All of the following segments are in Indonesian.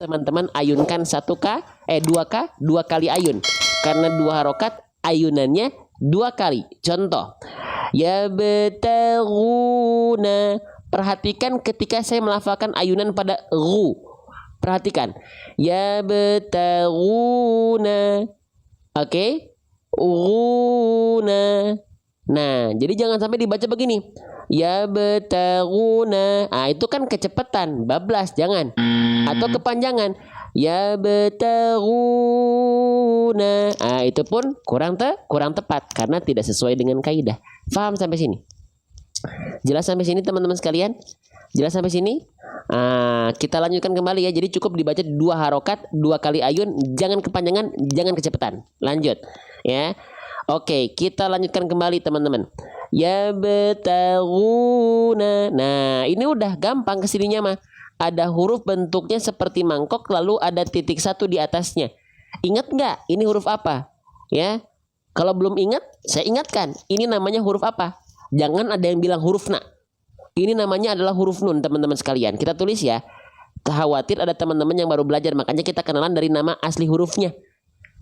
teman-teman ayunkan 2K, 2 kali ayun. Karena 2 harokat, ayunannya 2 kali. Contoh, yabtaghuna. Perhatikan ketika saya melafalkan ayunan pada ru. Perhatikan, yabtaghuna. Oke, ghuna. Nah, jadi jangan sampai dibaca begini. Yabtaghuna. Itu kan kecepatan, bablas, jangan. Atau kepanjangan. Yabtaghuna. Itu pun kurang tepat karena tidak sesuai dengan kaidah. Faham sampai sini? Jelas sampai sini teman-teman sekalian? Jelas sampai sini? Kita lanjutkan kembali ya. Jadi cukup dibaca 2 harokat, 2 kali ayun, jangan kepanjangan, jangan kecepatan. Lanjut ya. Oke, kita lanjutkan kembali teman-teman. Yabtaghuna. Nah, ini udah gampang kesininya mah. Ada huruf bentuknya seperti mangkok, lalu ada titik 1 di atasnya. Ingat nggak? Ini huruf apa? Ya, kalau belum ingat, saya ingatkan. Ini namanya huruf apa? Jangan ada yang bilang huruf na. Ini namanya adalah huruf nun, teman-teman sekalian. Kita tulis ya. Khawatir ada teman-teman yang baru belajar, makanya kita kenalan dari nama asli hurufnya.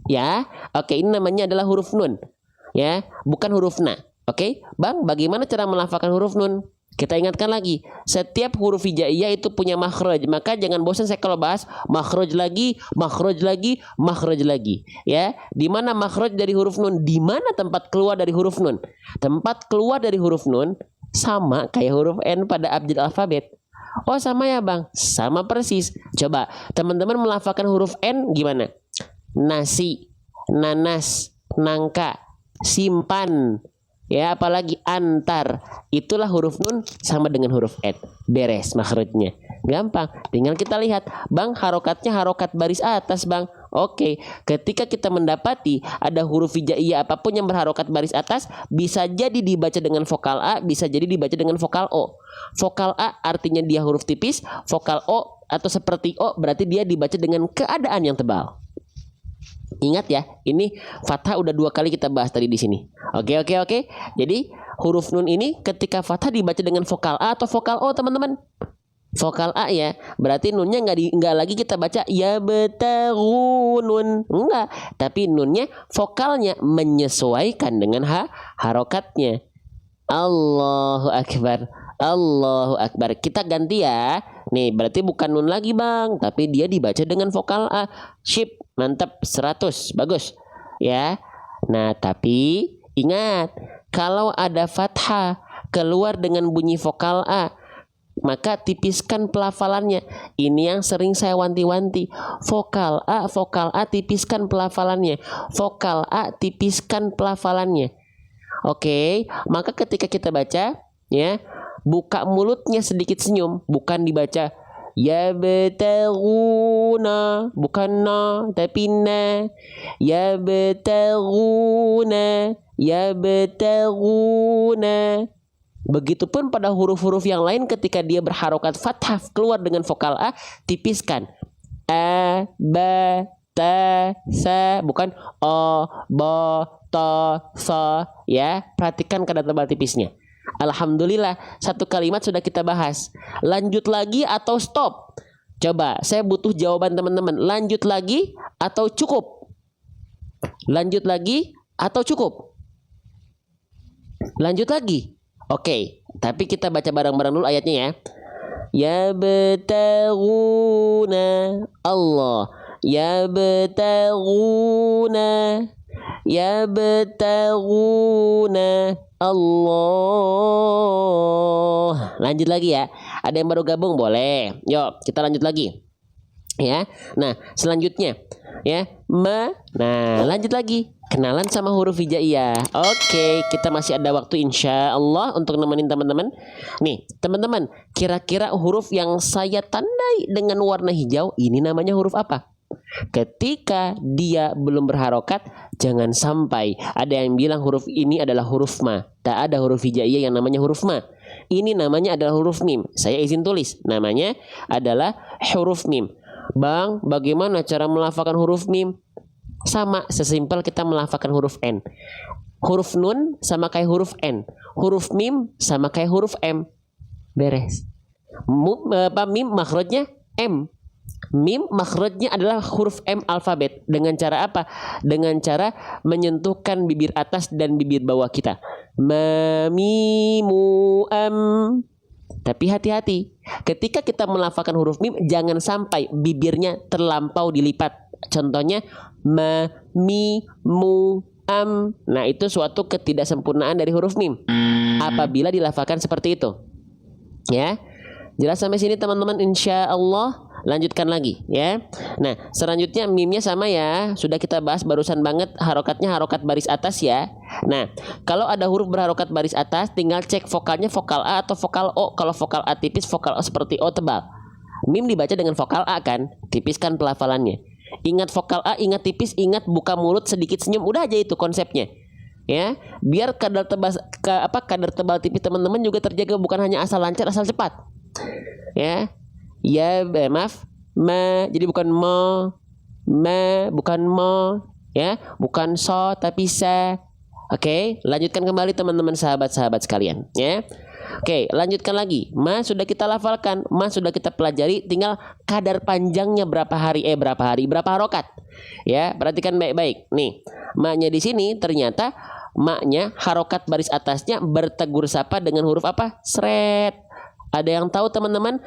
Ya, oke, ini namanya adalah huruf nun. Ya, bukan huruf na. Oke, Bang, bagaimana cara melafalkan huruf nun? Kita ingatkan lagi, setiap huruf hijaiyah itu punya makhraj. Maka jangan bosan saya kalau bahas makhraj lagi, makhraj lagi, makhraj lagi. Ya, di mana makhraj dari huruf nun? Di mana tempat keluar dari huruf nun? Tempat keluar dari huruf nun sama kayak huruf N pada abjad alfabet. Oh, sama ya, Bang? Sama persis. Coba teman-teman melafalkan huruf N gimana? Nasi, nanas, nangka, simpan. Ya, apalagi antar. Itulah huruf nun sama dengan huruf N. Beres makhrajnya. Gampang. Tinggal kita lihat, Bang, harokatnya harokat baris atas, Bang. Oke, ketika kita mendapati ada huruf hijaiyah apapun yang berharokat baris atas, bisa jadi dibaca dengan vokal A, bisa jadi dibaca dengan vokal O. Vokal A artinya dia huruf tipis, vokal O atau seperti O berarti dia dibaca dengan keadaan yang tebal. Ingat ya, ini fathah udah 2 kali kita bahas tadi di sini. Oke. Jadi huruf nun ini ketika fathah dibaca dengan vokal A atau vokal O, teman-teman. Vokal A ya, berarti nunnya nggak lagi kita baca yabtaghunun, enggak. Tapi nunnya vokalnya menyesuaikan dengan harokatnya. Allahu Akbar. Allahu Akbar. Kita ganti ya. Nih, berarti bukan nun lagi, Bang, tapi dia dibaca dengan vokal A. Sip, mantap, 100. Bagus. Ya. Nah, tapi ingat, kalau ada fathah keluar dengan bunyi vokal A, maka tipiskan pelafalannya. Ini yang sering saya wanti-wanti. Vokal A, tipiskan pelafalannya. Vokal A, tipiskan pelafalannya. Oke, maka ketika kita baca, ya, buka mulutnya sedikit senyum, bukan dibaca yabtaghuna, bukan na, tapi na. Yabtaghuna. Begitupun pada huruf-huruf yang lain ketika dia berharokat fathah keluar dengan vokal A, tipiskan. A, ba, ta, sa, bukan o, bo, to, so. Ya, perhatikan kadar tebal tipisnya. Alhamdulillah, 1 kalimat sudah kita bahas. Lanjut lagi atau stop? Coba, saya butuh jawaban teman-teman. Lanjut lagi atau cukup? Lanjut lagi atau cukup? Lanjut lagi. Oke, tapi kita baca bareng-bareng dulu ayatnya ya. Yabtaghuna Allah. Yabtaghuna Allah. Lanjut lagi ya. Ada yang baru gabung boleh. Yuk, kita lanjut lagi. Ya. Nah, selanjutnya ya, Nah, lanjut lagi. Kenalan sama huruf hijaiyah. Oke, kita masih ada waktu insya Allah untuk nemenin teman-teman. Nih, teman-teman, kira-kira huruf yang saya tandai dengan warna hijau ini namanya huruf apa? Ketika dia belum berharokat, jangan sampai ada yang bilang huruf ini adalah huruf ma. Tak ada huruf hijaiyah yang namanya huruf ma. Ini namanya adalah huruf mim. Saya izin tulis, namanya adalah huruf mim. Bang, bagaimana cara melafalkan huruf mim? Sama, sesimpel kita melafalkan huruf N. Huruf nun sama kayak huruf N. Huruf mim sama kayak huruf M. Beres. Mim makhrajnya M. Mim makhrajnya adalah huruf M alfabet. Dengan cara apa? Dengan cara menyentuhkan bibir atas dan bibir bawah kita. Ma, mi, mu, am. Tapi hati-hati. Ketika kita melafalkan huruf mim, jangan sampai bibirnya terlampau dilipat. Contohnya ma, mi, mu, am. Nah, itu suatu ketidaksempurnaan dari huruf mim apabila dilafalkan seperti itu. Ya. Jelas sampai sini teman-teman, insya Allah. Lanjutkan lagi ya. Nah, selanjutnya mimnya sama ya. Sudah kita bahas barusan banget, harokatnya harokat baris atas ya. Nah, kalau ada huruf berharokat baris atas, tinggal cek vokalnya vokal A atau vokal O. Kalau vokal A tipis, vokal O seperti O tebal. Mim dibaca dengan vokal A kan, tipiskan pelafalannya. Ingat vokal A, ingat tipis, ingat buka mulut, sedikit senyum. Udah aja itu konsepnya. Ya, biar kadar tebal tipis teman-teman juga terjaga, bukan hanya asal lancar, asal cepat. Ya. Ya, maaf, ma, jadi bukan mo, ma, bukan mo, ya, bukan so tapi sa. Oke, lanjutkan kembali teman-teman sahabat-sahabat sekalian, ya. Oke, lanjutkan lagi. Ma sudah kita lafalkan, ma sudah kita pelajari, tinggal kadar panjangnya berapa harokat. Ya, perhatikan baik-baik. Nih, ma-nya di sini ternyata ma-nya harokat baris atasnya bertegur sapa dengan huruf apa? Sret. Ada yang tahu teman-teman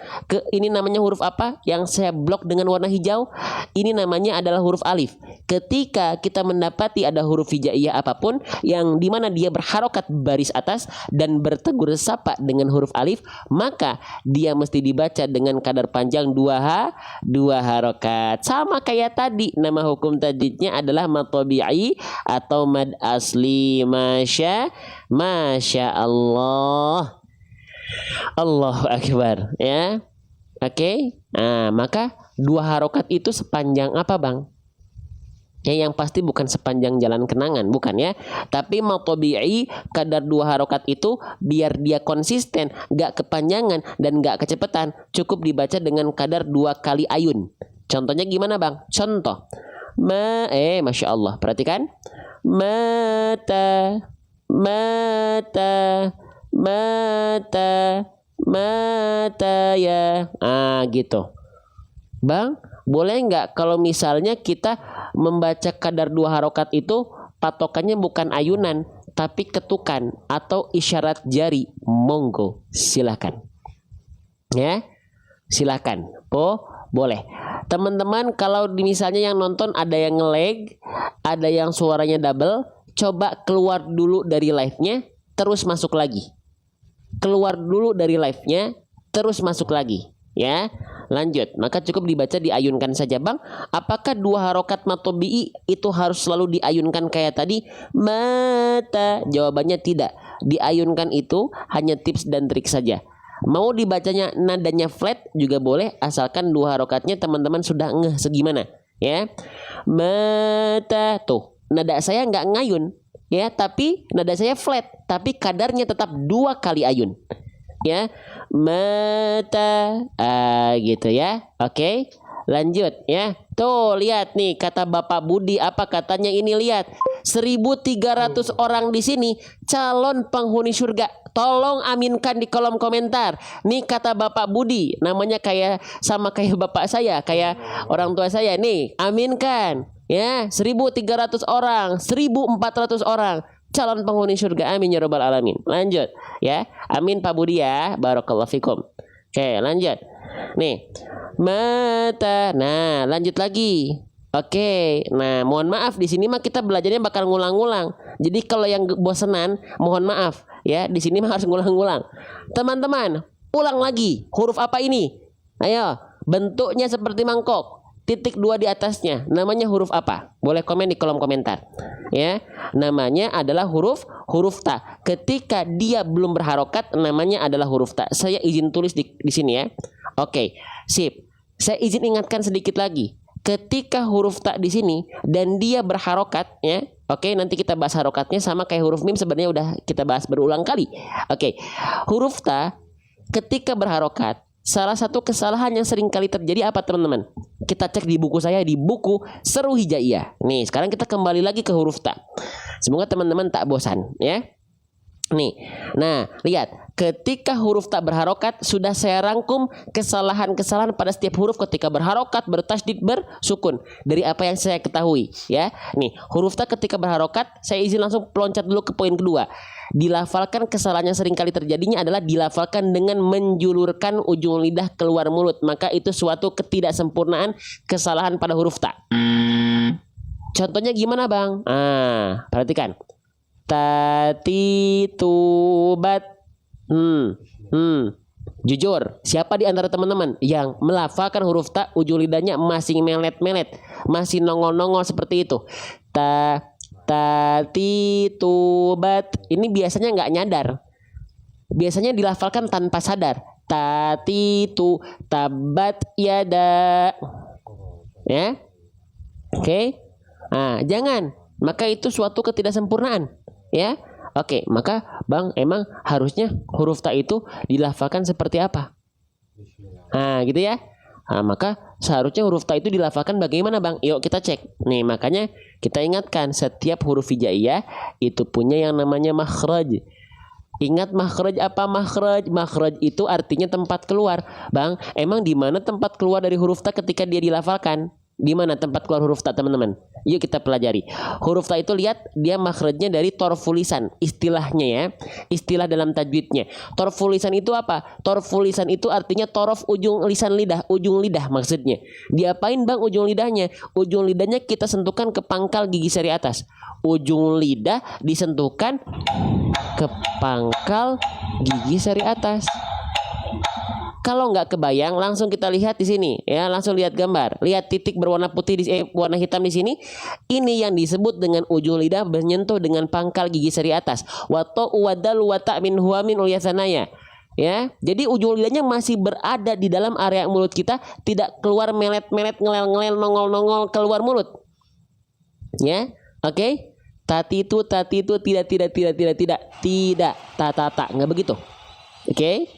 ini namanya huruf apa yang saya blok dengan warna hijau? Ini namanya adalah huruf alif. Ketika kita mendapati ada huruf hijaiyah apapun yang dimana dia berharokat baris atas dan bertegur sapa dengan huruf alif, maka dia mesti dibaca dengan kadar panjang 2 harokat. Sama kayak tadi, nama hukum tajdidnya adalah mad tabi'i atau mad asli. Masya Allah. Allahu Akbar, ya. Oke. Nah, maka 2 harokat itu sepanjang apa, Bang? Ya, yang pasti bukan sepanjang jalan kenangan, bukan ya. Tapi mad tabi'i kadar 2 harokat itu biar dia konsisten, gak kepanjangan dan gak kecepatan, cukup dibaca dengan kadar 2 kali ayun. Contohnya gimana, Bang? Contoh. Masya Allah, perhatikan. Mata, mata, mata ya. Gitu. Bang, boleh nggak kalau misalnya kita membaca kadar 2 harokat itu patokannya bukan ayunan tapi ketukan atau isyarat jari? Monggo, silakan. Ya, silakan. Boleh. Teman-teman, kalau misalnya yang nonton ada yang nge-lag, ada yang suaranya double, coba keluar dulu dari live-nya, terus masuk lagi. Keluar dulu dari live-nya, terus masuk lagi, ya. Lanjut, maka cukup dibaca diayunkan saja, Bang. Apakah 2 harokat mad tabi'i itu harus selalu diayunkan kayak tadi? Mata. Jawabannya tidak. Diayunkan itu hanya tips dan trik saja. Mau dibacanya nadanya flat juga boleh, asalkan 2 harokatnya teman-teman sudah ngeh segimana, ya. Mata. Tuh, nada saya nggak ngayun. Ya, tapi nada saya flat, tapi kadarnya tetap 2 kali ayun. Ya, mata, gitu ya. Oke, lanjut ya. Tuh, lihat nih kata Bapak Budi, apa katanya ini, lihat. 1.300 orang di sini calon penghuni surga. Tolong aminkan di kolom komentar. Nih kata Bapak Budi, namanya sama kayak bapak saya, kayak orang tua saya nih. Aminkan. Ya, 1.300 orang, 1.400 orang calon penghuni surga. Amin ya rabbal alamin. Lanjut ya. Amin Pak Budi ya. Barakallahu fikum. Oke, lanjut. Nih. Mata. Nah, lanjut lagi. Oke. Nah, mohon maaf di sini mah kita belajarnya bakal ngulang-ngulang. Jadi kalau yang bosenan, mohon maaf ya. Di sini mah harus ngulang-ngulang. Teman-teman, ulang lagi. Huruf apa ini? Ayo, bentuknya seperti mangkok. Titik 2 di atasnya, namanya huruf apa? Boleh komen di kolom komentar. Ya, namanya adalah huruf ta. Ketika dia belum berharokat, namanya adalah huruf ta. Saya izin tulis di sini ya. Oke, sip. Saya izin ingatkan sedikit lagi. Ketika huruf ta di sini dan dia berharokat, ya. Oke, nanti kita bahas harokatnya sama kayak huruf mim, sebenarnya udah kita bahas berulang kali. Oke, huruf ta ketika berharokat, salah satu kesalahan yang sering kali terjadi apa teman-teman? Kita cek di buku saya, di buku Seru Hijaiyah. Nih, sekarang kita kembali lagi ke huruf ta. Semoga teman-teman tak bosan ya. Nih, nah lihat, ketika huruf tak berharokat sudah saya rangkum kesalahan-kesalahan pada setiap huruf ketika berharokat, bertasydid, bersukun dari apa yang saya ketahui ya. Nih, huruf tak ketika berharokat, saya izin langsung peloncat dulu ke poin kedua. Dilafalkan, kesalahan yang sering kali terjadinya adalah dilafalkan dengan menjulurkan ujung lidah keluar mulut. Maka itu suatu ketidaksempurnaan, kesalahan pada huruf tak. Contohnya gimana bang? Perhatikan. Tati tubat. Jujur, siapa di antara teman-teman yang melafalkan huruf ta ujung lidahnya masih melet-melet, masih nongol-nongol seperti itu? Tati tubat. Ini biasanya nggak nyadar. Biasanya dilafalkan tanpa sadar. Tati tu tabat yada. Ya. Oke. Jangan. Maka itu suatu ketidaksempurnaan. Ya, oke, maka bang emang harusnya huruf ta itu dilafalkan seperti apa? Gitu ya. Maka seharusnya huruf ta itu dilafalkan bagaimana bang? Yuk kita cek. Nih makanya kita ingatkan setiap huruf hijaiyah itu punya yang namanya makhraj. Ingat makhraj apa makhraj? Makhraj itu artinya tempat keluar. Bang, emang di mana tempat keluar dari huruf ta ketika dia dilafalkan? Di mana tempat keluar huruf ta teman-teman? Yuk kita pelajari. Huruf ta itu lihat dia makhrajnya dari torful lisan, istilahnya ya. Istilah dalam tajwidnya. Torful lisan itu apa? Torful lisan itu artinya torof ujung lisan lidah, ujung lidah maksudnya. Diapain bang ujung lidahnya? Ujung lidahnya kita sentuhkan ke pangkal gigi seri atas. Ujung lidah disentuhkan ke pangkal gigi seri atas. Kalau nggak kebayang, langsung kita lihat di sini ya, langsung lihat gambar. Lihat titik berwarna putih warna hitam di sini. Ini yang disebut dengan ujung lidah menyentuh dengan pangkal gigi seri atas. Wato wadal wata min huamin ulyasanaya. Ya, jadi ujung lidahnya masih berada di dalam area mulut kita, tidak keluar melet-melet, ngelel-ngelel, nongol-nongol keluar mulut. Ya, oke. Tati itu tidak, ta, nggak begitu. Oke.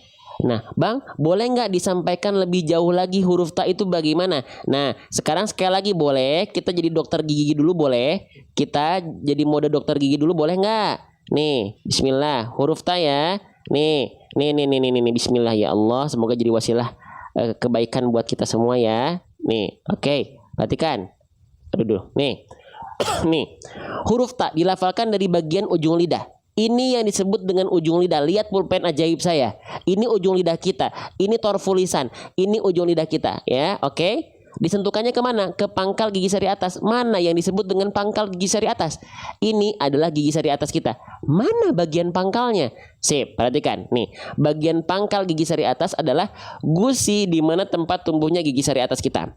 Nah, bang, boleh nggak disampaikan lebih jauh lagi huruf ta itu bagaimana? Nah, sekarang sekali lagi boleh kita jadi dokter gigi dulu boleh? Kita jadi mode dokter gigi dulu boleh nggak? Nih, bismillah, huruf ta ya. Nih, bismillah ya Allah, semoga jadi wasilah kebaikan buat kita semua ya. Nih, oke, perhatikan. Aduh, nih. Nih, huruf ta dilafalkan dari bagian ujung lidah. Ini yang disebut dengan ujung lidah. Lihat pulpen ajaib saya. Ini ujung lidah kita. Ini torful lisan. Ini ujung lidah kita. Ya, oke. Disentuhkannya kemana? Ke pangkal gigi seri atas. Mana yang disebut dengan pangkal gigi seri atas? Ini adalah gigi seri atas kita. Mana bagian pangkalnya? Sip, perhatikan. Nih, bagian pangkal gigi seri atas adalah gusi di mana tempat tumbuhnya gigi seri atas kita.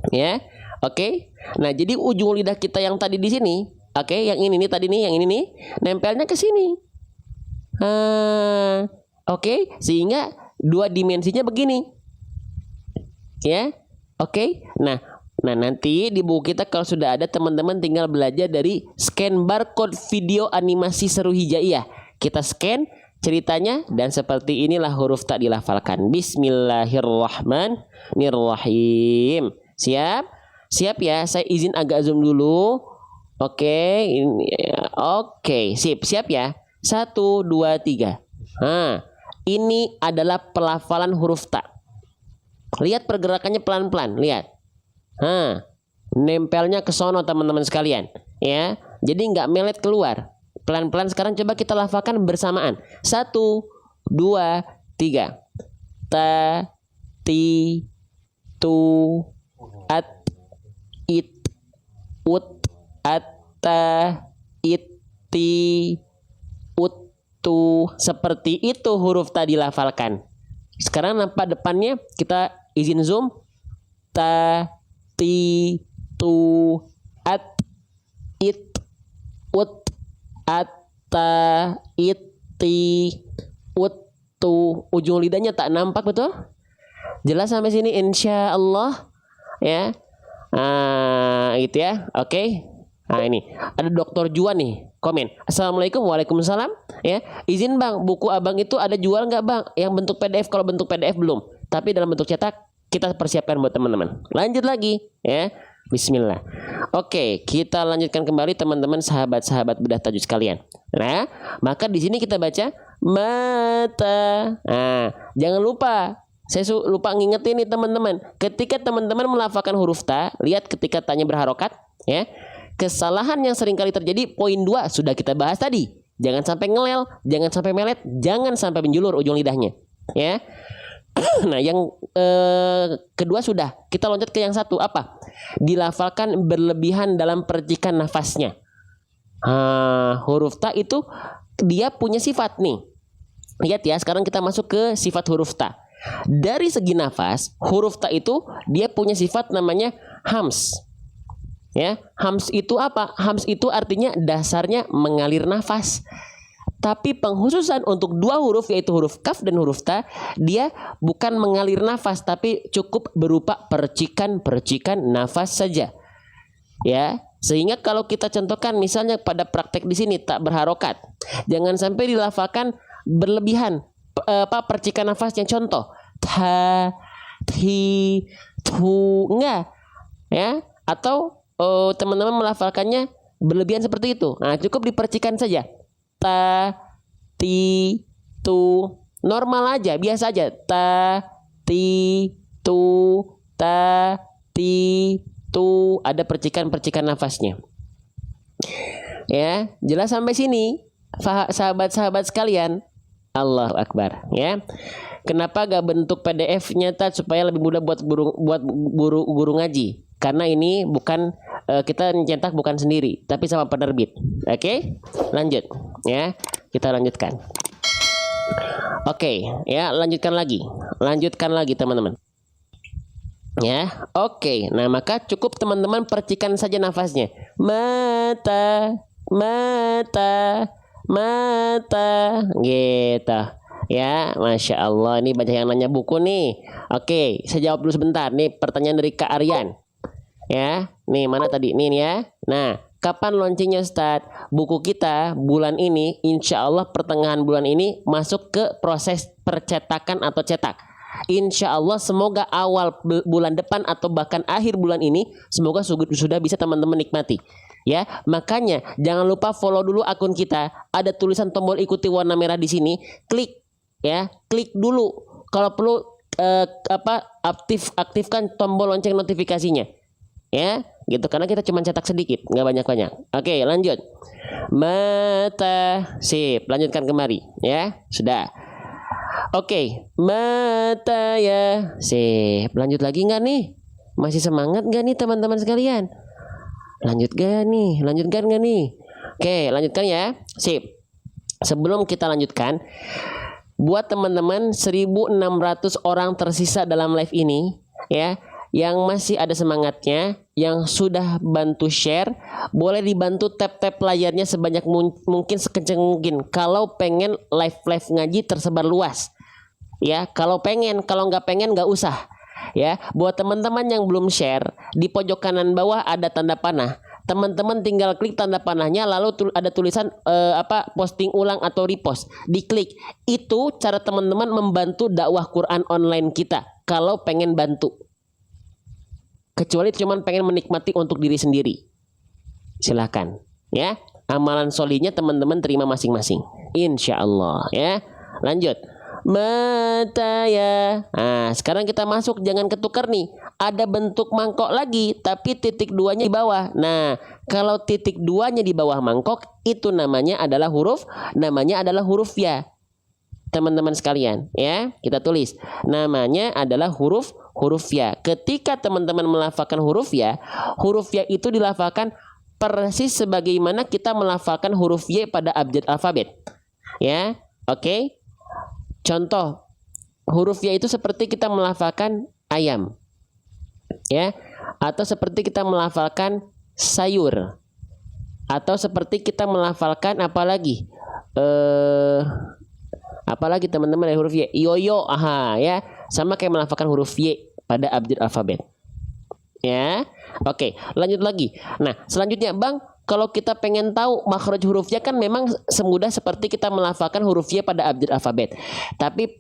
Ya, oke. Nah, jadi ujung lidah kita yang tadi di sini. Oke, yang ini nih tadi nih, yang ini nih nempelnya ke sini. Oke, sehingga dua dimensinya begini. Ya, oke. Nah, nanti di buku kita kalau sudah ada teman-teman tinggal belajar dari scan barcode video animasi seru hijaiyah. Kita scan ceritanya dan seperti inilah huruf tak dilafalkan. Bismillahirrahmanirrahim. Siap? Siap ya, saya izin agak zoom dulu. Oke, ini oke, siap ya. 1, 2, 3. Ini adalah pelafalan huruf ta. Lihat pergerakannya pelan-pelan, lihat. Nempelnya ke sono teman-teman sekalian, ya. Jadi nggak melet keluar. Pelan-pelan sekarang coba kita lafalkan bersamaan. 1, 2, 3. Ta, ti, tu, at, it, ut, atta, iti, utu. Seperti itu huruf ta dilafalkan. Sekarang nampak depannya, kita izin zoom. Ta, ti, tu, at, it, ut, atta, iti, utu. Ujung lidahnya tak nampak, betul? Jelas sampai sini insya Allah ya. Gitu ya. Oke. Nah ini ada Dokter Juan nih komen. Assalamualaikum, waalaikumsalam. Ya, izin bang, buku abang itu ada jual nggak bang? Yang bentuk PDF, kalau bentuk PDF belum, tapi dalam bentuk cetak kita persiapkan buat teman-teman. Lanjut lagi ya. Bismillah. Oke, kita lanjutkan kembali teman-teman, sahabat-sahabat bedah tajwid sekalian. Nah, maka di sini kita baca mata. Nah, jangan lupa. Saya lupa ngingetin nih teman-teman. Ketika teman-teman melafalkan huruf ta, lihat ketika tanya berharokat, ya. Kesalahan yang seringkali terjadi, poin 2 sudah kita bahas tadi. Jangan sampai ngelel, jangan sampai melet, jangan sampai menjulur ujung lidahnya, ya. Nah, yang kedua sudah. Kita loncat ke yang satu, apa? Dilafalkan berlebihan dalam percikan nafasnya. Huruf ta itu dia punya sifat nih. Lihat ya, sekarang kita masuk ke sifat huruf ta. Dari segi nafas, huruf ta itu dia punya sifat namanya hams. Ya, hams itu apa? Hams itu artinya dasarnya mengalir nafas. Tapi penghususan untuk dua huruf yaitu huruf kaf dan huruf ta, dia bukan mengalir nafas tapi cukup berupa percikan-percikan nafas saja. Ya, sehingga kalau kita contohkan misalnya pada praktek di sini tak berharokat, jangan sampai dilafalkan berlebihan percikan nafasnya. Contoh ta, ti, tu, enggak, ya, atau teman-teman melafalkannya berlebihan seperti itu. Nah, cukup dipercikan saja. Ta, ti, tu, normal aja, biasa aja. Ta, ti, tu, ta, ti, tu, ada percikan-percikan nafasnya. Ya, jelas sampai sini, sahabat-sahabat sekalian. Allahu Akbar, ya. Kenapa gak bentuk PDF-nya supaya lebih mudah buat guru ngaji? Karena ini bukan kita mencetak bukan sendiri, tapi sama penerbit. Oke, lanjut, ya. Kita lanjutkan. Oke, ya, lanjutkan lagi, teman-teman. Ya, oke. Nah, maka cukup teman-teman percikan saja nafasnya. Mata, mata, mata, gitu. Ya, Masya Allah. Ini banyak yang nanya buku nih. Oke, saya jawab dulu sebentar. Nih pertanyaan dari Kak Aryan. Ya, nih mana tadi? Nih ya. Nah, kapan launchingnya Ustadz? Buku kita bulan ini, insya Allah pertengahan bulan ini masuk ke proses percetakan atau cetak. Insya Allah semoga awal bulan depan atau bahkan akhir bulan ini semoga sudah bisa teman-teman nikmati. Ya, makanya jangan lupa follow dulu akun kita. Ada tulisan tombol ikuti warna merah di sini. Klik, ya, klik dulu. Kalau perlu aktifkan tombol lonceng notifikasinya. Ya, gitu, karena kita cuma cetak sedikit, nggak banyak-banyak. Oke, lanjut. Mata, sip, lanjutkan kemari, ya, sudah. Oke, mata ya, sip, lanjut lagi nggak nih? Masih semangat nggak nih teman-teman sekalian? Lanjut gak nih? Lanjutkan nggak nih? Oke, lanjutkan ya, sip. Sebelum kita lanjutkan, buat teman-teman 1.600 orang tersisa dalam live ini, ya, yang masih ada semangatnya, yang sudah bantu share, boleh dibantu tap-tap layarnya sebanyak mungkin, sekencang mungkin. Kalau pengen live ngaji tersebar luas, ya. Kalau pengen, kalau nggak pengen nggak usah, ya. Buat teman-teman yang belum share, di pojok kanan bawah ada tanda panah. Teman-teman tinggal klik tanda panahnya, lalu ada tulisan posting ulang atau repost. Diklik. Itu cara teman-teman membantu dakwah Quran online kita. Kalau pengen bantu. Kecuali cuman pengen menikmati untuk diri sendiri, silahkan, ya. Amalan solinya teman-teman terima masing-masing, insya Allah, ya. Lanjut. Mata ya. Nah, sekarang kita masuk, jangan ketukar nih. Ada bentuk mangkok lagi, tapi titik 2-nya di bawah. Nah, kalau titik 2-nya di bawah mangkok, itu namanya adalah huruf ya. Teman-teman sekalian, ya, kita tulis namanya adalah huruf ya. Ketika teman-teman melafalkan huruf ya itu dilafalkan persis sebagaimana kita melafalkan huruf Y pada abjad alfabet, ya. Oke. Contoh huruf Y itu seperti kita melafalkan ayam, ya, atau seperti kita melafalkan sayur, atau seperti kita melafalkan apalagi teman-teman, dari huruf Y, yoyo, ya, sama kayak melafalkan huruf Y pada abjad alfabet, ya. Oke, lanjut lagi. Nah, selanjutnya, Bang, kalau kita pengen tahu makhraj huruf Y kan memang semudah seperti kita melafalkan huruf Y pada abjad alfabet. Tapi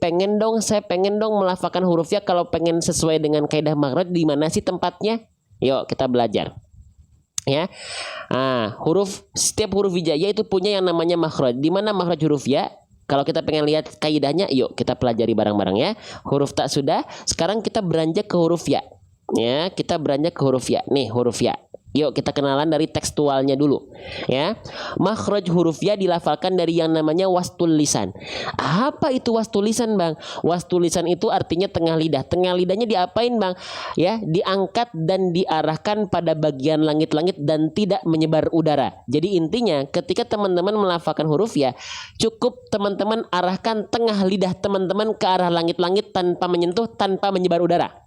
saya pengen dong melafalkan huruf Y kalau pengen sesuai dengan kaidah makhraj, di mana sih tempatnya? Yuk kita belajar. Ya. Setiap huruf hijaiyah itu punya yang namanya makhraj. Di mana makhraj huruf ya? Kalau kita pengen lihat kaidahnya, yuk kita pelajari bareng-bareng ya. Huruf tak sudah, sekarang kita beranjak ke huruf ya. Ya, kita beranjak ke huruf ya. Nih, huruf ya. Yuk kita kenalan dari tekstualnya dulu. Ya. Makhraj huruf ya dilafalkan dari yang namanya wastul lisan. Apa itu wastul lisan, Bang? Wastul lisan itu artinya tengah lidah. Tengah lidahnya diapain, Bang? Ya, diangkat dan diarahkan pada bagian langit-langit dan tidak menyebar udara. Jadi intinya ketika teman-teman melafalkan huruf ya, cukup teman-teman arahkan tengah lidah teman-teman ke arah langit-langit tanpa menyentuh, tanpa menyebar udara.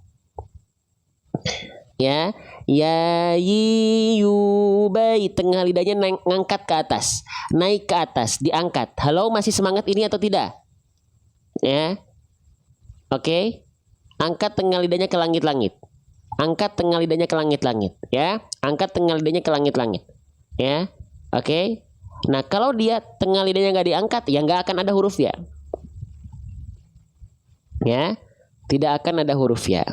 Ya, bai, tengah lidahnya ngangkat ke atas, naik ke atas, diangkat. Halo, masih semangat ini atau tidak? Ya, oke. Angkat tengah lidahnya ke langit-langit. Angkat tengah lidahnya ke langit-langit. Ya, angkat tengah lidahnya ke langit-langit. Ya, oke. Nah, kalau dia tengah lidahnya nggak diangkat, ya nggak akan ada huruf ya. Ya, tidak akan ada huruf ya.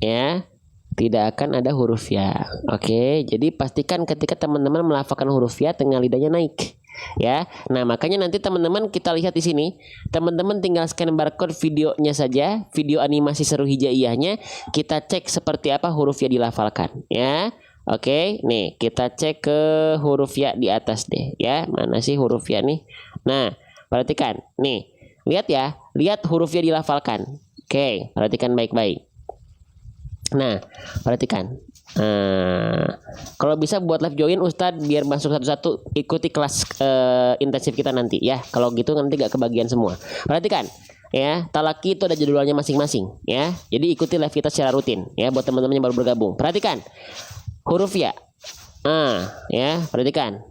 Ya. Tidak akan ada huruf ya. Oke, jadi pastikan ketika teman-teman melafalkan huruf ya, tengah lidahnya naik. Ya, nah makanya nanti teman-teman kita lihat di sini, teman-teman tinggal scan barcode videonya saja, video animasi seru hijaiyahnya, kita cek seperti apa huruf ya dilafalkan. Ya, oke, nih kita cek ke huruf ya di atas deh. Ya, mana sih huruf ya nih? Nah, perhatikan, nih, lihat ya, lihat huruf ya dilafalkan. Oke, perhatikan baik-baik. Nah, perhatikan. Kalau bisa buat live join Ustadz biar masuk satu-satu, ikuti kelas intensif kita nanti ya. Kalau gitu nanti gak kebagian semua. Perhatikan ya, talaki itu ada jadwalnya masing-masing ya. Jadi ikuti live kita secara rutin ya buat teman-teman yang baru bergabung. Perhatikan huruf ya. Ya, perhatikan.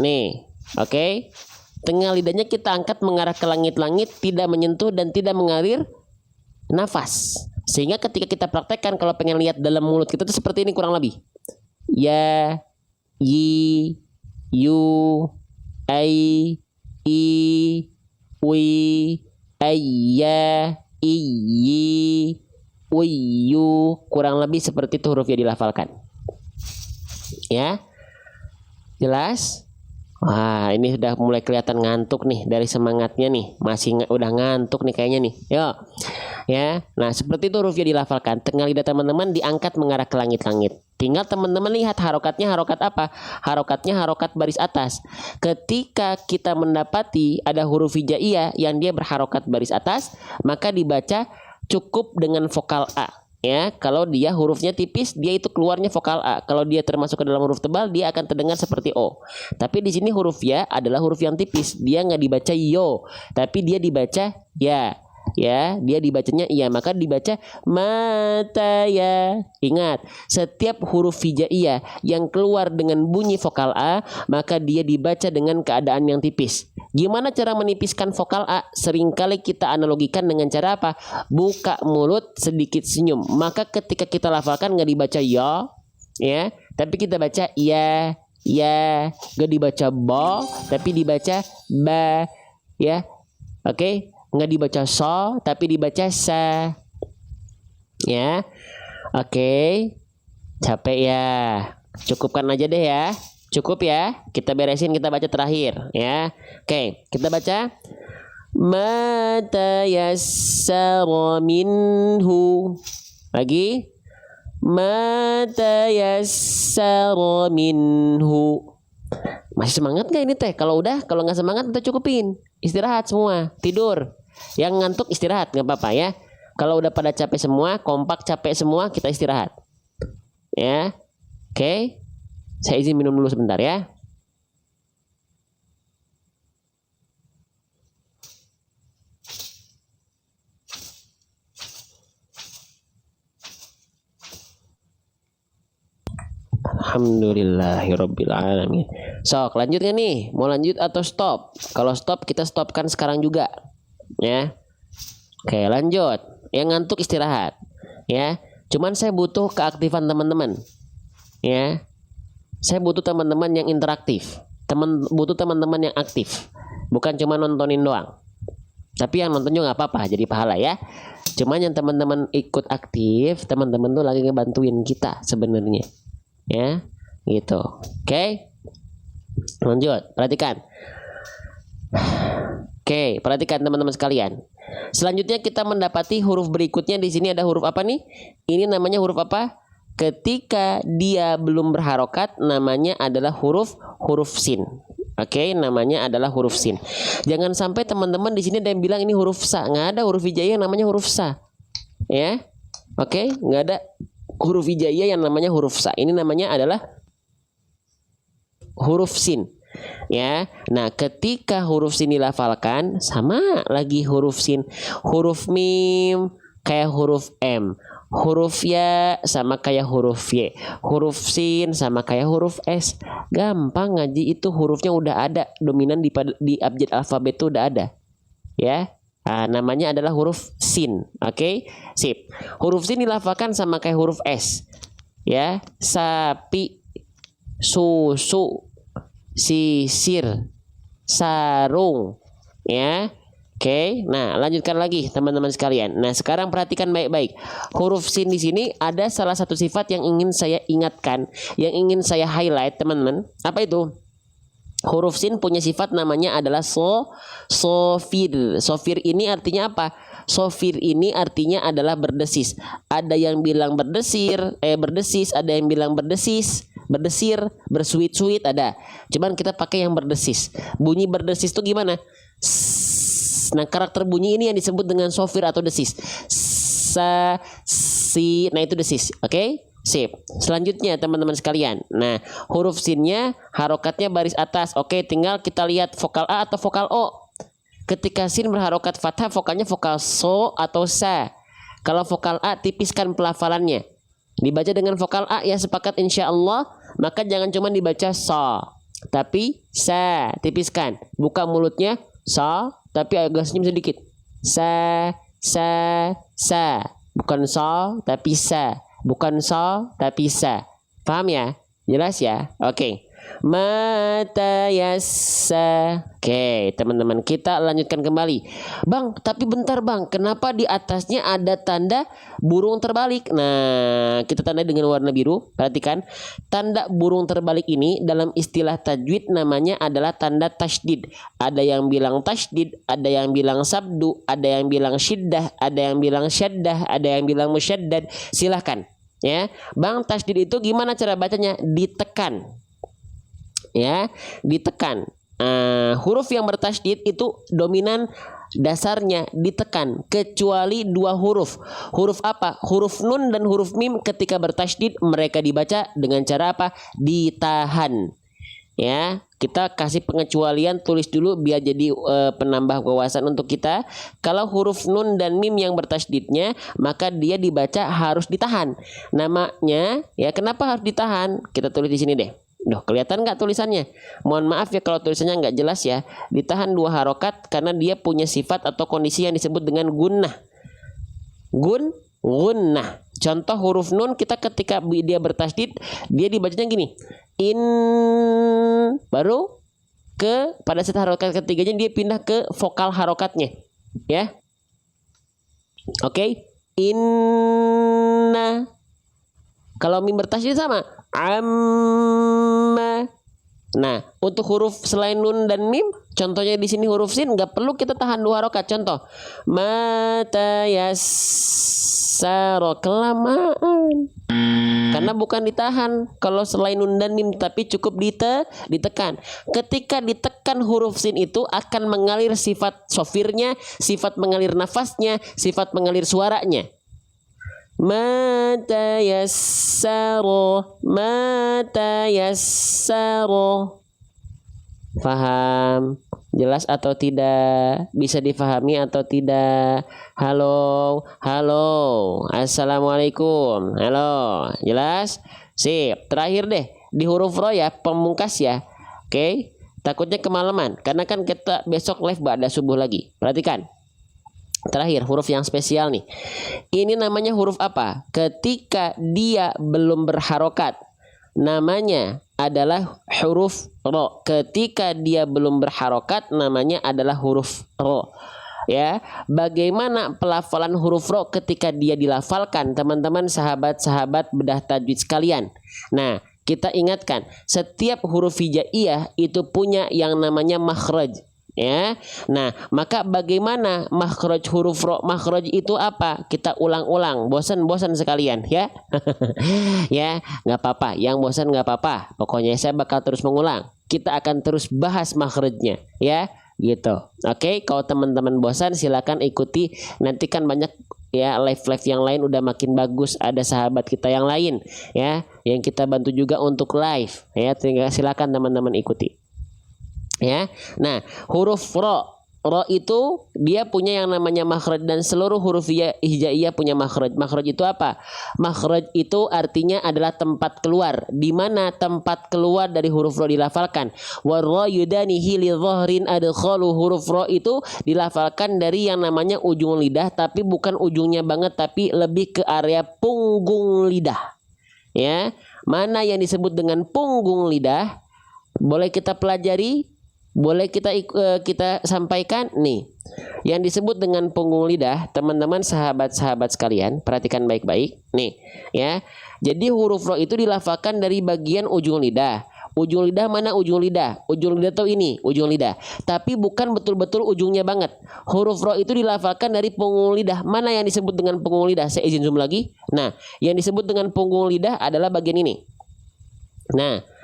Nih, oke. Tengah lidahnya kita angkat mengarah ke langit-langit, tidak menyentuh dan tidak mengalir nafas. Sehingga ketika kita praktekkan, kalau pengen lihat dalam mulut kita tuh seperti ini kurang lebih. Ya, yi, yu, ai, i, wi, ayya, iyi, uyu. Kurang lebih seperti itu hurufnya dilafalkan. Ya, jelas? Wah, ini sudah mulai kelihatan ngantuk nih dari semangatnya nih. Masih udah ngantuk nih kayaknya nih. Yuk. Ya, nah seperti itu hurufnya dilafalkan. Tengah lidah teman-teman diangkat mengarah ke langit-langit. Tinggal teman-teman lihat harokatnya harokat apa? Harokatnya harokat baris atas. Ketika kita mendapati ada huruf hijaiyah yang dia berharokat baris atas, maka dibaca cukup dengan vokal A. Ya, kalau dia hurufnya tipis, dia itu keluarnya vokal A. Kalau dia termasuk ke dalam huruf tebal, dia akan terdengar seperti O. Tapi di sini huruf ya adalah huruf yang tipis. Dia nggak dibaca yo, tapi dia dibaca ya. Ya, dia dibacanya iya, maka dibaca mata ya. Ingat, setiap huruf hijaiyah yang keluar dengan bunyi vokal A, maka dia dibaca dengan keadaan yang tipis. Gimana cara menipiskan vokal A? Seringkali kita analogikan dengan cara apa? Buka mulut, sedikit senyum. Maka ketika kita lafalkan nggak dibaca ya, tapi kita baca ya, nggak dibaca bo, tapi dibaca ba, ya, oke. Nggak dibaca so, tapi dibaca sa. Ya, oke. Capek ya. Cukupkan aja deh ya. Cukup ya. Kita beresin, kita baca terakhir ya. Oke, kita baca. Mata yassara minhu. Lagi. Mata yassara minhu. Masih semangat gak ini teh? Kalau nggak semangat kita cukupin. Istirahat semua, tidur. Yang ngantuk istirahat nggak apa-apa ya. Kalau udah pada capek semua, kompak capek semua, kita istirahat. Ya, oke. Saya izin minum dulu sebentar ya. Alhamdulillahirabbil alamin. Sok, lanjut gak nih? Mau lanjut atau stop? Kalau stop kita stopkan sekarang juga. Ya. Oke, lanjut. Yang ngantuk istirahat. Ya. Cuman saya butuh keaktifan teman-teman. Ya. Saya butuh teman-teman yang interaktif. Butuh teman-teman yang aktif. Bukan cuma nontonin doang. Tapi yang nonton juga nggak apa-apa, jadi pahala ya. Cuman yang teman-teman ikut aktif, teman-teman tuh lagi ngebantuin kita sebenarnya. Ya. gitu. Oke. Lanjut, perhatikan. Oke, perhatikan teman-teman sekalian. Selanjutnya kita mendapati huruf berikutnya. Di sini ada huruf apa nih? Ini namanya huruf apa? Ketika dia belum berharokat, namanya adalah huruf sin. Oke, namanya adalah huruf sin. Jangan sampai teman-teman di sini ada yang bilang ini huruf sa. Nggak ada huruf hijaiyah yang namanya huruf sa. Ya, oke, nggak ada huruf hijaiyah yang namanya huruf sa. Ini namanya adalah huruf sin. Ya, nah ketika huruf sin dilafalkan sama lagi huruf sin, huruf mim kayak huruf m, huruf ya sama kayak huruf y, huruf sin sama kayak huruf s. Gampang ngaji itu, hurufnya udah ada, dominan di abjad alfabet itu udah ada. Ya, nah, namanya adalah huruf sin. Oke, sip. Huruf sin dilafalkan sama kayak huruf s. Ya, sapi, susu, sisir, sarung, ya. Oke, nah lanjutkan lagi teman-teman sekalian. Nah sekarang perhatikan baik-baik. Huruf sin di sini ada salah satu sifat yang ingin saya ingatkan, yang ingin saya highlight teman-teman. Apa itu? Huruf sin punya sifat namanya adalah sofir. Sofir ini artinya apa? Sofir ini artinya adalah berdesis. Ada yang bilang berdesis, ada yang bilang berdesir, bersuit-suit ada. Cuman kita pakai yang berdesis. Bunyi berdesis itu gimana? Nah, karakter bunyi ini yang disebut dengan sofir atau desis. Sa, si, nah itu desis. Oke? Sip. Selanjutnya teman-teman sekalian. Nah, huruf sinnya harokatnya baris atas. Oke, tinggal kita lihat vokal A atau vokal O. Ketika sin berharokat fathah, vokalnya vokal so atau sa. Kalau vokal A, tipiskan pelafalannya. Dibaca dengan vokal A ya, sepakat insya Allah. Maka jangan cuma dibaca so, tapi sa, tipiskan. Buka mulutnya so, tapi agak senyum sedikit. Sa. Bukan so, tapi sa. Bukan so, tapi sa. Paham ya? Jelas ya? Oke. Mata yassa. Oke, teman-teman, kita lanjutkan kembali. Bang, tapi bentar bang, kenapa di atasnya ada tanda burung terbalik? Nah, kita tandai dengan warna biru. Perhatikan, tanda burung terbalik ini dalam istilah tajwid namanya adalah tanda tasydid. Ada yang bilang tasydid, ada yang bilang sabdu, ada yang bilang syiddah, ada yang bilang syaddah, ada yang bilang musyaddad. Silahkan. Ya, bang, tasydid itu gimana cara bacanya? Ditekan. Ya, ditekan. Huruf yang bertasydid itu dominan dasarnya ditekan, kecuali dua huruf. Huruf apa? Huruf nun dan huruf mim ketika bertasydid mereka dibaca dengan cara apa? Ditahan. Ya, kita kasih pengecualian, tulis dulu biar jadi penambah wawasan untuk kita. Kalau huruf nun dan mim yang bertasydidnya, maka dia dibaca harus ditahan. Namanya, ya kenapa harus ditahan? Kita tulis di sini deh. Duh, kelihatan nggak tulisannya? Mohon maaf ya kalau tulisannya nggak jelas ya. Ditahan dua harokat karena dia punya sifat atau kondisi yang disebut dengan gunnah. Gunnah. Contoh huruf nun kita ketika dia bertasydid, dia dibacanya gini. In, baru pada saat harokat ketiganya dia pindah ke vokal harokatnya. Ya. Oke. Inna. Kalau mim bertasydid sama. Amma. Nah, untuk huruf selain nun dan mim, contohnya di sini huruf sin, nggak perlu kita tahan dua harokat. Contoh, mata yassara, kelamaan. Karena bukan ditahan kalau selain nun dan mim, tapi cukup ditekan. Ketika ditekan huruf sin itu akan mengalir sifat sofirnya, sifat mengalir nafasnya, sifat mengalir suaranya. Mata yassaro. Faham? Jelas atau tidak? Bisa difahami atau tidak? Halo. Assalamualaikum. Halo. Jelas? Sip. Terakhir deh di huruf ro ya, pemungkas ya. Oke. Takutnya kemalaman karena kan kita besok live ba'da subuh lagi. Perhatikan. Terakhir, huruf yang spesial nih. Ini namanya huruf apa? Ketika dia belum berharokat, namanya adalah huruf ro. Ketika dia belum berharokat, namanya adalah huruf ro. Ya, bagaimana pelafalan huruf ro ketika dia dilafalkan, teman-teman sahabat-sahabat bedah tajwid sekalian? Nah, kita ingatkan, setiap huruf hijaiyah itu punya yang namanya makhraj. Ya, nah maka bagaimana makhraj huruf ro? Makhraj itu apa? Kita ulang-ulang, bosan sekalian ya. Ya, nggak apa-apa. Yang bosan nggak apa-apa. Pokoknya saya bakal terus mengulang. Kita akan terus bahas makhrajnya, ya, gitu. Oke, kalau teman-teman bosan silakan ikuti. Nanti kan banyak ya live yang lain udah makin bagus. Ada sahabat kita yang lain, ya, yang kita bantu juga untuk live. Ya, tinggal silakan teman-teman ikuti. Ya, nah huruf ro itu dia punya yang namanya makhraj dan seluruh huruf hijaiyah punya makhraj. Makhraj itu apa? Makhraj itu artinya adalah tempat keluar. Di mana tempat keluar dari huruf ro dilafalkan? Warra yudanihi li dhahrin adkhalu. Huruf ro itu dilafalkan dari yang namanya ujung lidah, tapi bukan ujungnya banget, tapi lebih ke area punggung lidah. Ya, mana yang disebut dengan punggung lidah? Boleh kita pelajari. Boleh kita sampaikan nih. Yang disebut dengan punggung lidah, teman-teman sahabat-sahabat sekalian, perhatikan baik-baik nih, ya. Jadi huruf ro itu dilafalkan dari bagian ujung lidah. Ujung lidah mana ujung lidah? Ujung lidah tuh ini, ujung lidah. Tapi bukan betul-betul ujungnya banget. Huruf ro itu dilafalkan dari punggung lidah. Mana yang disebut dengan punggung lidah? Saya izin zoom lagi. Nah, yang disebut dengan punggung lidah adalah bagian ini. Nah,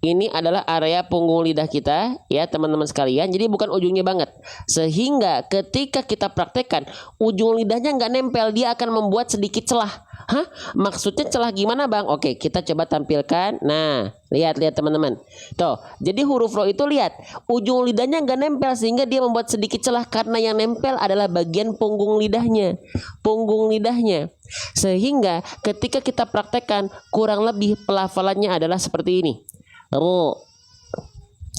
ini adalah area punggung lidah kita, ya teman-teman sekalian. Jadi bukan ujungnya banget. Sehingga ketika kita praktekkan, ujung lidahnya nggak nempel, dia akan membuat sedikit celah. Hah? Maksudnya celah gimana bang? Oke, kita coba tampilkan. Nah, lihat teman-teman. Tuh, jadi huruf ro itu lihat, ujung lidahnya nggak nempel sehingga dia membuat sedikit celah karena yang nempel adalah bagian punggung lidahnya. Punggung lidahnya. Sehingga ketika kita praktekkan, kurang lebih pelafalannya adalah seperti ini. Ro,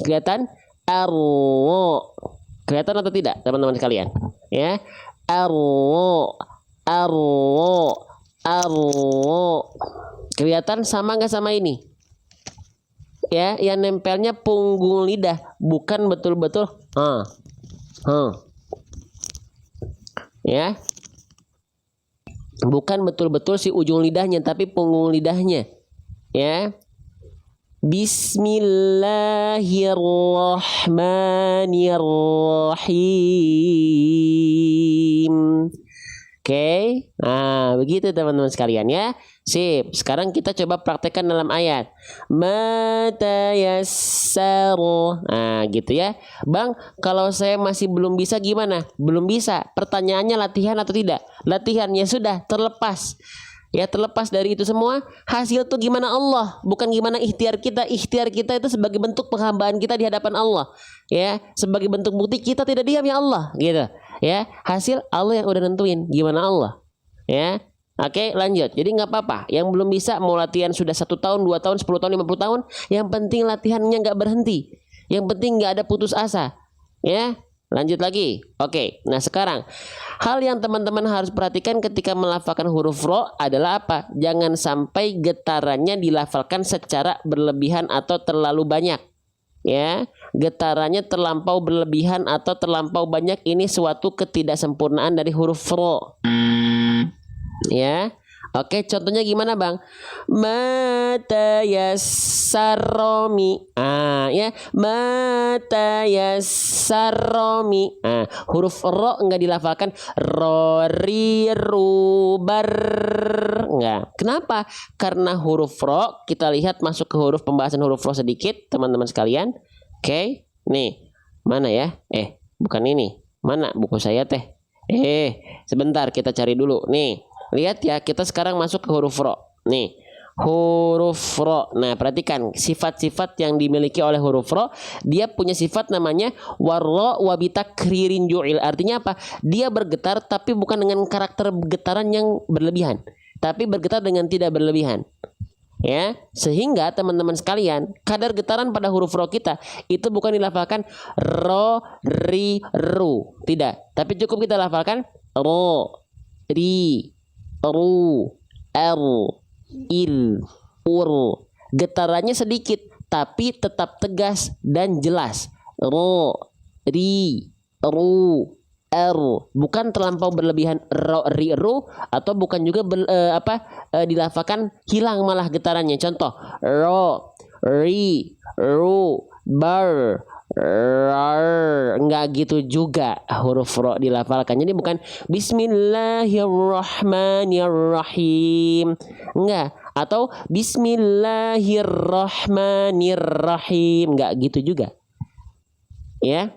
kelihatan? Arro, kelihatan atau tidak teman-teman sekalian? Ya, arro, arro, arro, kelihatan sama nggak sama ini? Ya, yang nempelnya punggung lidah, bukan betul-betul, ya, bukan betul-betul si ujung lidahnya, tapi punggung lidahnya, ya. Bismillahirrahmanirrahim. Oke, nah begitu teman-teman sekalian ya. Sip, sekarang kita coba praktekkan dalam ayat. Mata yassaru. Nah gitu ya. Bang, kalau saya masih belum bisa gimana? Belum bisa. Pertanyaannya latihan atau tidak? Latihan, ya sudah, terlepas. Ya, terlepas dari itu semua, hasil tuh gimana Allah, bukan gimana ikhtiar kita. Ikhtiar kita itu sebagai bentuk penghambaan kita di hadapan Allah, ya, sebagai bentuk bukti kita tidak diam ya Allah, gitu. Ya, hasil Allah yang udah nentuin gimana Allah, ya. Oke, lanjut. Jadi nggak apa-apa. Yang belum bisa mau latihan sudah 1 tahun, 2 tahun, 10 tahun, 50 tahun. Yang penting latihannya nggak berhenti. Yang penting nggak ada putus asa, ya. Lanjut lagi. Oke, nah sekarang hal yang teman-teman harus perhatikan ketika melafalkan huruf ro adalah apa? Jangan sampai getarannya dilafalkan secara berlebihan atau terlalu banyak. Ya, getarannya terlampau berlebihan atau terlampau banyak, ini suatu ketidaksempurnaan dari huruf ro. Ya. Oke, contohnya gimana bang? Mata yassaromi. Ya, mata yassaromi. Huruf ro enggak dilafalkan ro ri ru bar. Enggak. Kenapa? Karena huruf ro, kita lihat masuk ke huruf pembahasan huruf ro sedikit, teman-teman sekalian. Oke, nih. Mana ya? Bukan ini. Mana buku saya teh? Sebentar kita cari dulu. Nih. Lihat ya, kita sekarang masuk ke huruf ro. Nih, huruf ro. Nah, perhatikan sifat-sifat yang dimiliki oleh huruf ro. Dia punya sifat namanya warro wabitakririn ju'il. Artinya apa? Dia bergetar tapi bukan dengan karakter getaran yang berlebihan, tapi bergetar dengan tidak berlebihan. Ya, sehingga teman-teman sekalian, kadar getaran pada huruf ro kita itu bukan dilafalkan ro, ri, ru. Tidak, tapi cukup kita lafalkan ro, ri, ru, r, il, ur. Getarannya sedikit tapi tetap tegas dan jelas. Ro, ri, ru, bukan terlampau berlebihan ro ri ru, atau bukan juga dilafalkan hilang malah getarannya. Contoh ro ri ru bar rar, enggak gitu juga huruf ro dilafalkan. Jadi bukan bismillahirrahmanirrahim, enggak, atau bismillahirrahmanirrahim, enggak gitu juga ya.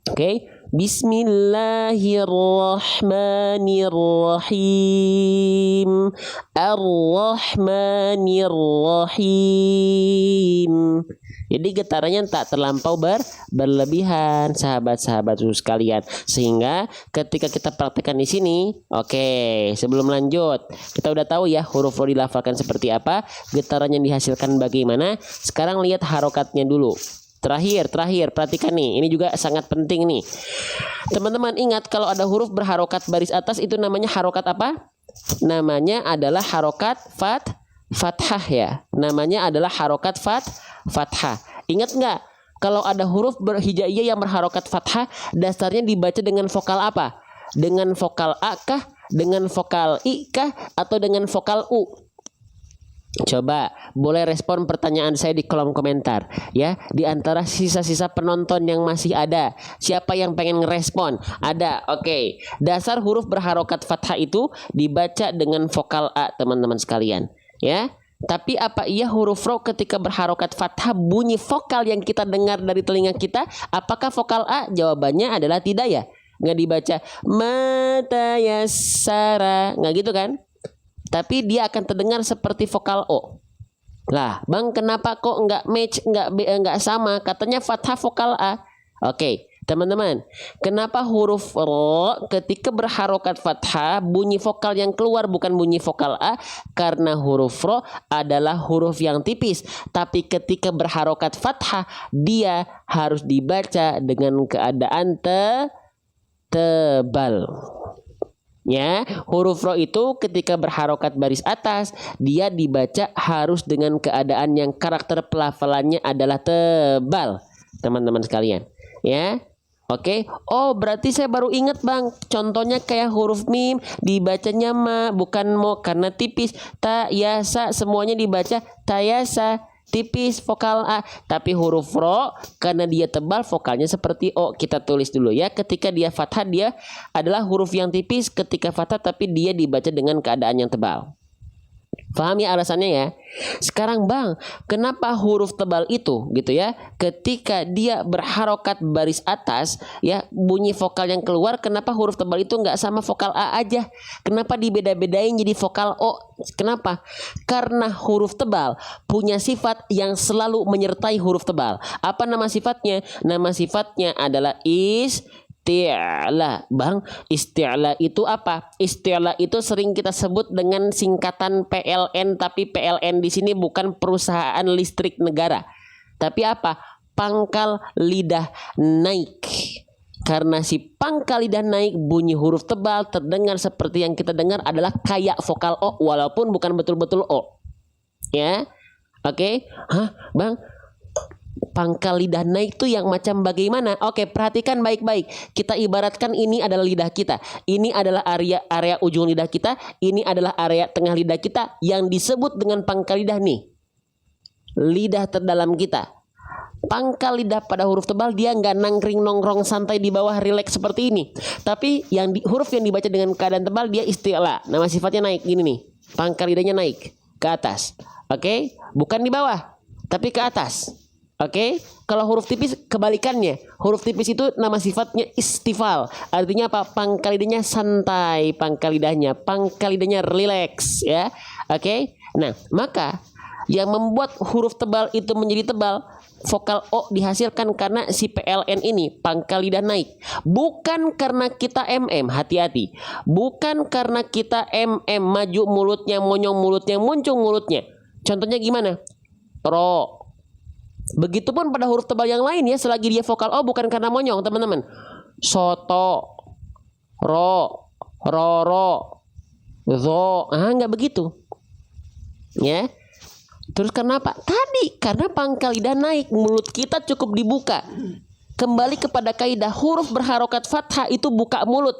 Oke, bismillahirrahmanirrahim, ar-rahmanirrahim. Jadi getarannya tak terlampau berlebihan, sahabat-sahabat sekalian. Sehingga ketika kita praktekkan di sini, oke, sebelum lanjut, kita udah tahu ya huruf ro dilafalkan seperti apa, getarannya dihasilkan bagaimana. Sekarang lihat harokatnya dulu. Terakhir, perhatikan nih, ini juga sangat penting nih. Teman-teman ingat kalau ada huruf berharokat baris atas itu namanya harokat apa? Namanya adalah harokat fathah ya. Namanya adalah harokat fathah. Ingat nggak? Kalau ada huruf berhijaiyah yang berharokat fathah, dasarnya dibaca dengan vokal apa? Dengan vokal A kah? Dengan vokal I kah? Atau dengan vokal U? Coba boleh respon pertanyaan saya di kolom komentar ya. Di antara sisa-sisa penonton yang masih ada, siapa yang pengen ngerespon? Ada, oke. Dasar huruf berharokat fathah itu dibaca dengan vokal A, teman-teman sekalian ya. Tapi apa iya huruf ro ketika berharokat fathah bunyi vokal yang kita dengar dari telinga kita, apakah vokal A? Jawabannya adalah tidak ya. Nggak dibaca mata yassara, nggak gitu kan? Tapi dia akan terdengar seperti vokal O. Lah, Bang, kenapa kok nggak match, nggak sama? Katanya fathah vokal A. Oke, teman-teman, kenapa huruf ro ketika berharokat fathah bunyi vokal yang keluar bukan bunyi vokal A? Karena huruf ro adalah huruf yang tipis. Tapi ketika berharokat fathah dia harus dibaca dengan keadaan tebal. Ya, huruf ro itu ketika berharokat baris atas dia dibaca harus dengan keadaan yang karakter pelafalannya adalah tebal, teman-teman sekalian. Ya, oke. Oh, berarti saya baru ingat, Bang. Contohnya kayak huruf mim dibacanya ma bukan mo karena tipis. Ta, ya, sa semuanya dibaca tayasa. Tipis vokal A, tapi huruf ro karena dia tebal vokalnya seperti O. Kita tulis dulu ya. Ketika dia fathah dia adalah huruf yang tipis, ketika fathah tapi dia dibaca dengan keadaan yang tebal. Paham ya alasannya ya? Sekarang Bang, kenapa huruf tebal itu gitu ya? Ketika dia berharokat baris atas ya, bunyi vokal yang keluar, kenapa huruf tebal itu nggak sama vokal A aja? Kenapa dibeda-bedain jadi vokal O? Kenapa? Karena huruf tebal punya sifat yang selalu menyertai huruf tebal. Apa nama sifatnya? Nama sifatnya adalah isti'la. Bang, isti'la itu apa? Isti'la itu sering kita sebut dengan singkatan PLN, tapi PLN di sini bukan perusahaan listrik negara. Tapi apa? Pangkal lidah naik. Karena si pangkal lidah naik bunyi huruf tebal terdengar seperti yang kita dengar adalah kayak vokal O walaupun bukan betul-betul O. Ya. Oke? Hah, Bang? Pangkal lidah naik itu yang macam bagaimana? Oke, perhatikan baik-baik. Kita ibaratkan ini adalah lidah kita. Ini adalah area ujung lidah kita. Ini adalah area tengah lidah kita yang disebut dengan pangkal lidah nih. Lidah terdalam kita. Pangkal lidah pada huruf tebal dia nggak nangkring nongkrong santai di bawah rileks seperti ini. Tapi huruf yang dibaca dengan keadaan tebal dia isti'la. Nama sifatnya naik gini nih. Pangkal lidahnya naik ke atas. Oke, bukan di bawah, tapi ke atas. Oke, kalau huruf tipis kebalikannya. Huruf tipis itu nama sifatnya istifal. Artinya apa? Pangkal lidahnya santai, pangkal lidahnya rileks ya. Oke. Nah, maka yang membuat huruf tebal itu menjadi tebal, vokal O dihasilkan karena si PLN ini pangkal lidah naik. Bukan karena kita hati-hati. Bukan karena kita maju mulutnya, monyong mulutnya, muncung mulutnya. Contohnya gimana? Ro. Begitupun pada huruf tebal yang lain ya, selagi dia vokal O bukan karena monyong, teman-teman. Soto, ro, roro, zo, nggak begitu. Ya. Terus karena apa? Tadi karena pangkal lidah naik, mulut kita cukup dibuka. kembali kepada kaidah huruf berharokat fathah itu buka mulut.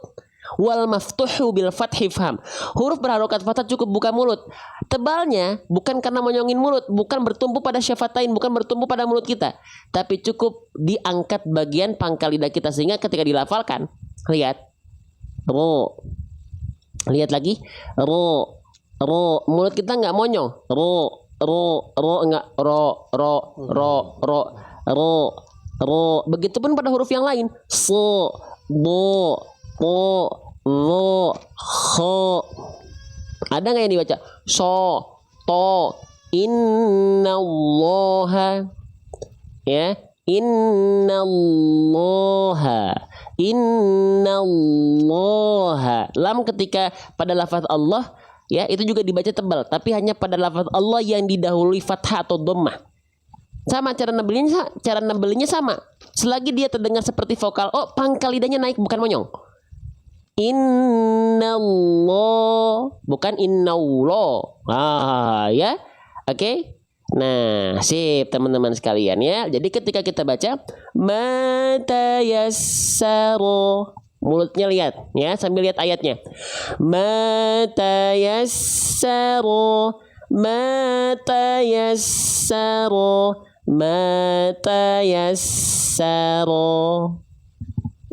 Wal maftuhu bil fathi faham. Huruf berharokat fathah cukup buka mulut. Tebalnya bukan karena menyongin mulut, bukan bertumpu pada syafatain, bukan bertumpu pada mulut kita, tapi cukup diangkat bagian pangkal lidah kita sehingga ketika dilafalkan, lihat, ro, lihat lagi, ro, mulut kita nggak monyong, ro, enggak, ro. Begitupun pada huruf yang lain, so, bo, ko, lo, ho. Ada nggak yang dibaca? So, to, innallaha, ya, innallaha. Lam ketika pada lafaz Allah, ya, itu juga dibaca tebal, tapi hanya pada lafaz Allah yang didahului fathah atau dhammah. Sama cara nebelinya sama. Selagi dia terdengar seperti vokal O, pangkal lidahnya naik, bukan monyong. Innallah, bukan innallah. Ya. Oke. Nah, sip teman-teman sekalian ya. Jadi ketika kita baca mata yassaro, mulutnya lihat ya, sambil lihat ayatnya. Mata yassaro, mata yassaro, mata yassaro.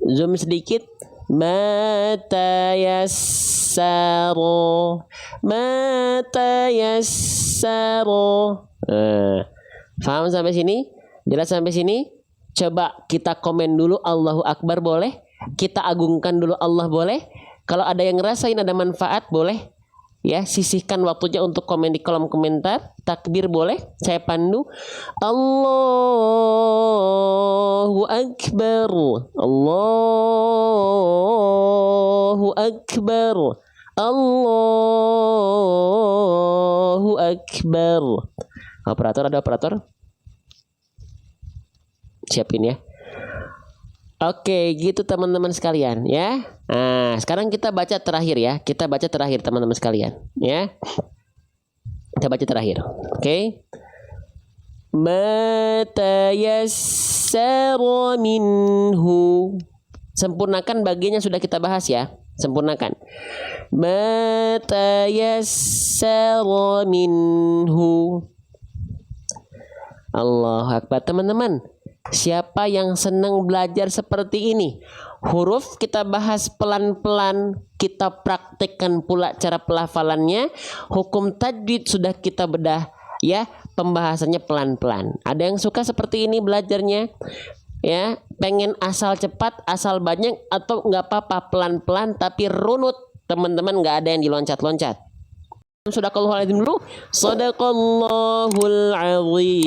Zoom sedikit. Mata yassaro, mata yassaro. Paham sampai sini? Jelas sampai sini? Coba kita komen dulu Allahu Akbar boleh? Kita agungkan dulu Allah boleh? Kalau ada yang ngerasain ada manfaat boleh? Ya, sisihkan waktunya untuk komen di kolom komentar. Takbir boleh? Saya pandu. Allahu Akbar. Allahu Akbar. Allahu Akbar. Operator, ada operator? Siapin ya. Oke, gitu teman-teman sekalian ya. Nah, sekarang kita baca terakhir ya. Kita baca terakhir teman-teman sekalian ya. Kita baca terakhir. Oke. Mata yassara minhu. Sempurnakan bagian yang sudah kita bahas ya. Sempurnakan. Mata yassara minhu. Allahu Akbar teman-teman. Siapa yang senang belajar seperti ini? Huruf kita bahas pelan-pelan, kita praktekkan pula cara pelafalannya. Hukum tajwid sudah kita bedah ya, pembahasannya pelan-pelan. Ada yang suka seperti ini belajarnya? Ya, pengen asal cepat, asal banyak, atau nggak apa-apa pelan-pelan tapi runut teman-teman, nggak ada yang diloncat-loncat. Sadaqallahul azim dulu. Sadaqallahul azim.